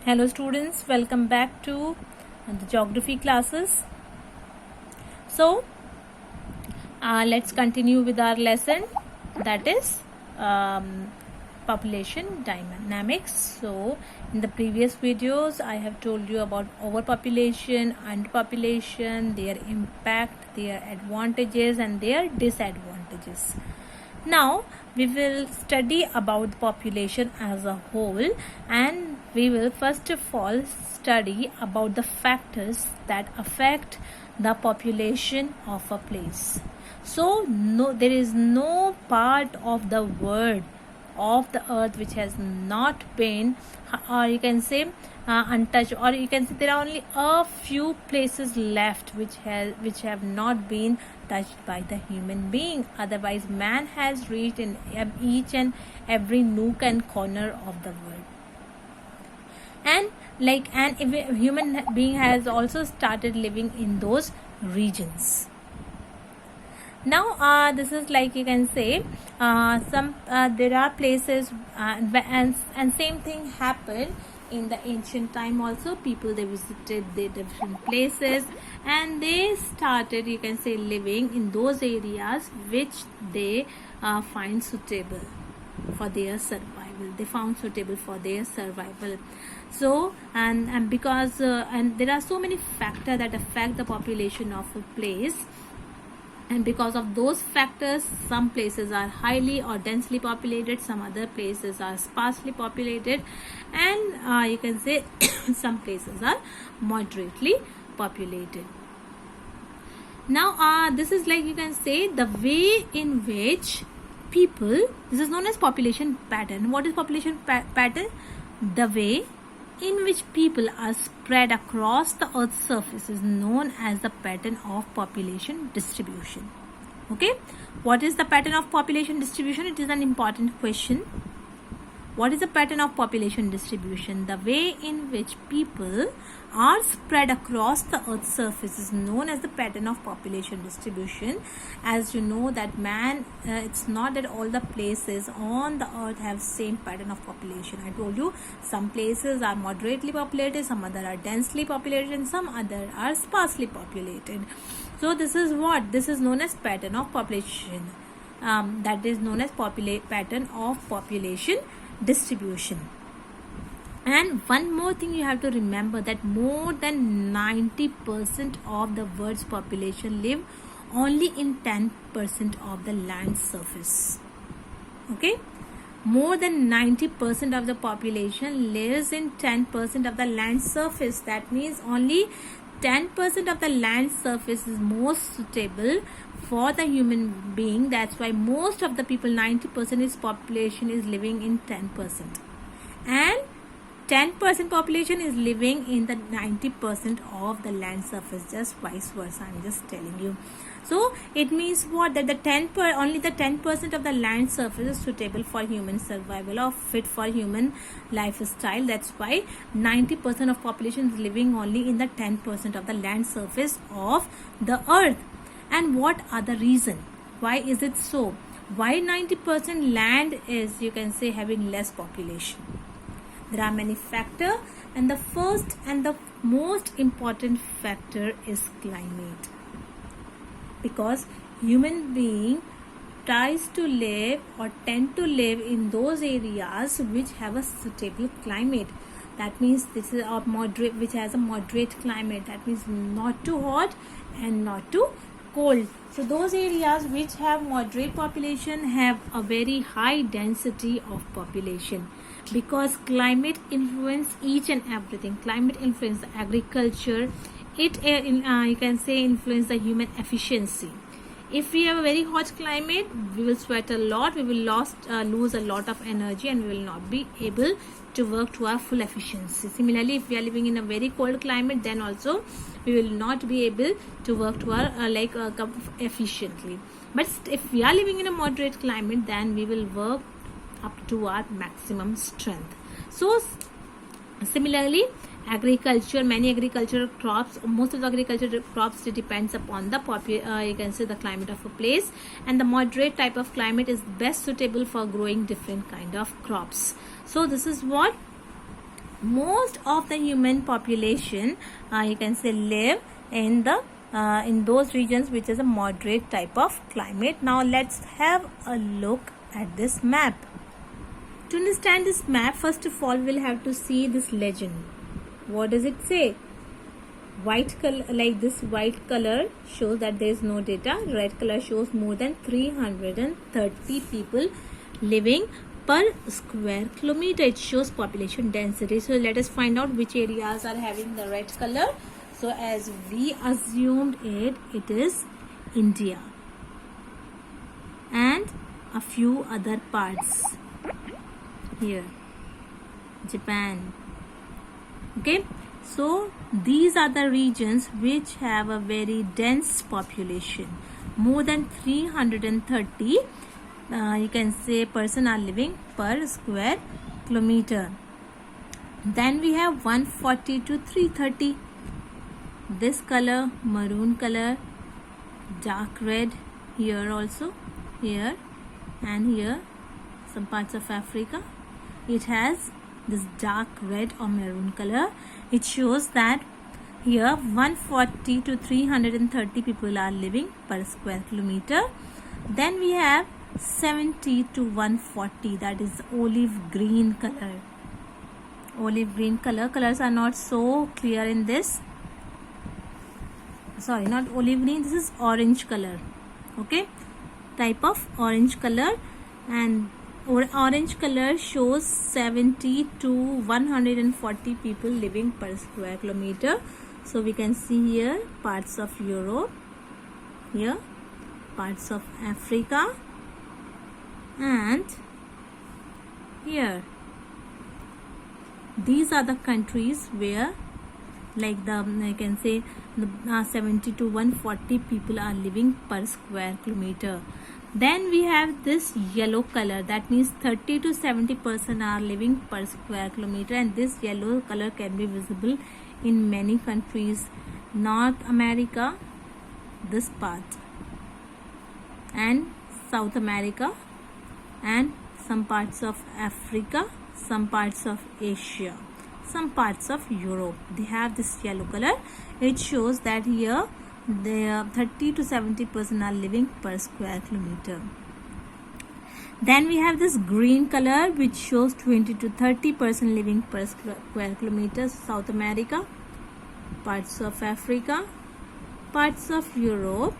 Hello students, welcome back to the geography classes. So let's continue with our lesson, that is population dynamics. So in the previous videos I have told you about overpopulation, underpopulation, their impact, their advantages and their disadvantages. Now we will study about the population as a whole, and we will first of all study about the factors that affect the population of a place. So there is no part of the world of the earth which has not been, or you can say untouched, or you can say there are only a few places left which have not been touched by the human being. Otherwise man has reached in each and every nook and corner of the world, and if a human being has also started living in those regions. Now this is like you can say there are places and same thing happened in the ancient time also. People, they visited the different places and they started, you can say, living in those areas which they find suitable for their survival. They found suitable for their survival. So and because and there are so many factors that affect the population of a place, and because of those factors some places are highly or densely populated, some other places are sparsely populated, and you can say some places are moderately populated. Now this is like you can say the way in which people, this is known as population pattern. What is population pattern? The way in which people are spread across the earth's surface is known as the pattern of population distribution. Okay, what is the pattern of population distribution? It is an important question. What is the pattern of population distribution? The way in which people are spread across the earth's surface is known as the pattern of population distribution. As you know that man, it's not that all the places on the earth have same pattern of population. I told you some places are moderately populated, some other are densely populated, and some other are sparsely populated. So this is what? This is known as pattern of population. That is known as pattern of population distribution. And one more thing you have to remember, that more than 90% of the world's population live only in 10% of the land surface. Okay, more than 90% of the population lives in 10% of the land surface. That means only 10% of the land surface is most suitable for the human being. That's why most of the people, 90% is population is living in 10%, and 10% population is living in the 90% of the land surface, just vice versa. I'm just telling you. So it means what? That only the 10% of the land surface is suitable for human survival or fit for human lifestyle. That's why 90% of population is living only in the 10% of the land surface of the earth. And what are the reason? Why is it so? Why 90% land is, you can say, having less population? There are many factors, and the first and the most important factor is climate. Because human being tries to live or tend to live in those areas which have a suitable climate. That means this is a moderate, which has a moderate climate. That means not too hot and not too cold. So those areas which have moderate population have a very high density of population, because climate influence each and everything. Climate influence the agriculture. It you can say influence the human efficiency. If we have a very hot climate, we will sweat a lot, we will lose a lot of energy, and we will not be able to work to our full efficiency. Similarly, if we are living in a very cold climate, then also we will not be able to work to our efficiently. But if we are living in a moderate climate, then we will work up to our maximum strength. So similarly, agriculture, many agricultural crops, most of the agricultural crops depends upon the you can say the climate of a place, and the moderate type of climate is best suitable for growing different kind of crops. So this is what most of the human population, you can say, live in the in those regions which is a moderate type of climate. Now let's have a look at this map. To understand this map, first of all we'll have to see this legend. What does it say? White color, like this white color shows that there is no data. Red color shows more than 330 people living per square kilometer. It shows population density. So let us find out which areas are having the red color. So as we assumed it is India and a few other parts here, Japan. Okay, so these are the regions which have a very dense population. More than 330 you can say person are living per square kilometer. Then we have 140 to 330. This color, maroon color, dark red, here also, here and here, some parts of Africa. It has this dark red or maroon color. It shows that here 140 to 330 people are living per square kilometer. Then we have 70 to 140, that is olive green color. Olive green colors are not so clear in this. Sorry, not olive green, this is orange color. Okay, type of orange color, and orange color shows 70 to 140 people living per square kilometer. So we can see here parts of Europe, here parts of Africa, and here these are the countries where, like the, I can say, the 70 to 140 people are living per square kilometer. Then we have this yellow color, that means 30 to 70% are living per square kilometer, and this yellow color can be visible in many countries. North America, this part, and South America, and some parts of Africa, some parts of Asia, some parts of Europe. They have this yellow color. It shows that here the 30 to 70% are living per square kilometer. Then we have this green color which shows 20 to 30% living per square kilometer. South America, parts of Africa, parts of Europe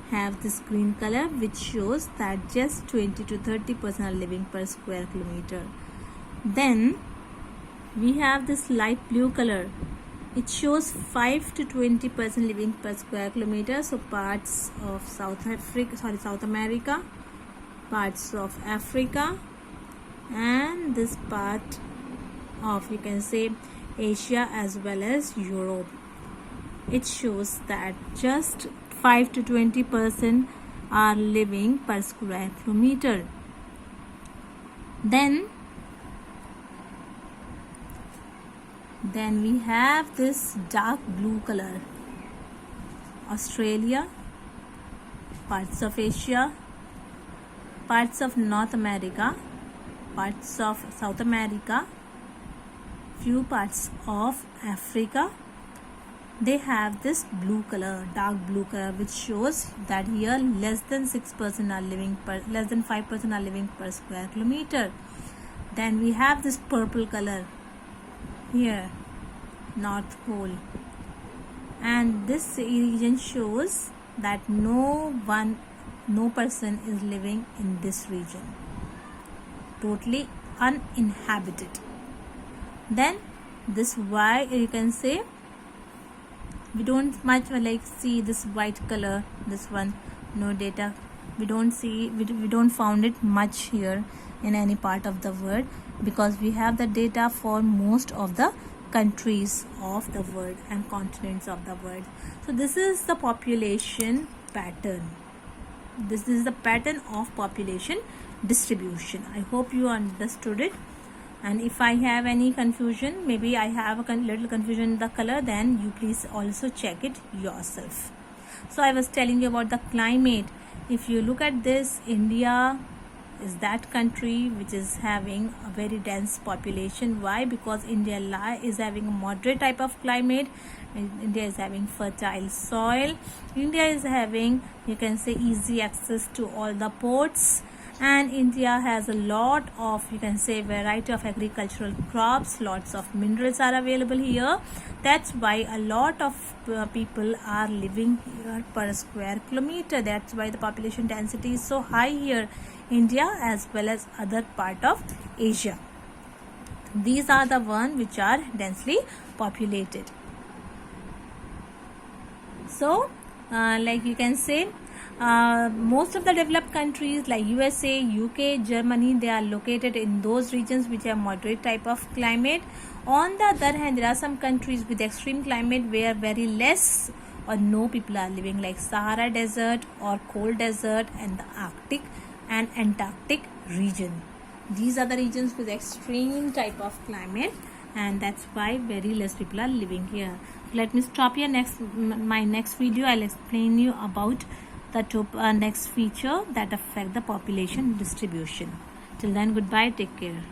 have this green color which shows that just 20 to 30% are living per square kilometer. Then we have this light blue color. It shows 5 to 20% living per square kilometer. So parts of South America, parts of Africa, and this part of, you can say, Asia as well as Europe. It shows that just 5 to 20% are living per square kilometer. Then we have this dark blue color. Australia, parts of Asia, parts of North America, parts of South America, few parts of Africa. They have this blue color, dark blue color, which shows that here less than 6% are living less than 5% are living per square kilometer. Then we have this purple color here, North Pole, and this region shows that no person is living in this region, totally uninhabited. Then this white, you can say, we don't much see this white color, this one, no data. We don't see, we don't found it much here in any part of the world, because we have the data for most of the countries of the world and continents of the world. So this is the population pattern. This is the pattern of population distribution. I hope you understood it. And if I have any confusion, maybe I have a little confusion in the color, then you please also check it yourself. So I was telling you about the climate. If you look at this, India is that country which is having a very dense population. Why? Because India is having a moderate type of climate. India is having fertile soil. India is having, you can say, easy access to all the ports, and India has a lot of, you can say, variety of agricultural crops. Lots of minerals are available here. That's why a lot of people are living here per square kilometer. That's why the population density is so high here, India as well as other part of Asia. These are the ones which are densely populated. So like you can say, most of the developed countries like USA, UK, Germany, they are located in those regions which have moderate type of climate. On the other hand, there are some countries with extreme climate where very less or no people are living, like Sahara Desert or cold desert and the Arctic and Antarctic region. These are the regions with extreme type of climate, and that's why very less people are living here. Let me stop here. My next video I'll explain you about the next feature that affect the population distribution. Till then, goodbye, take care.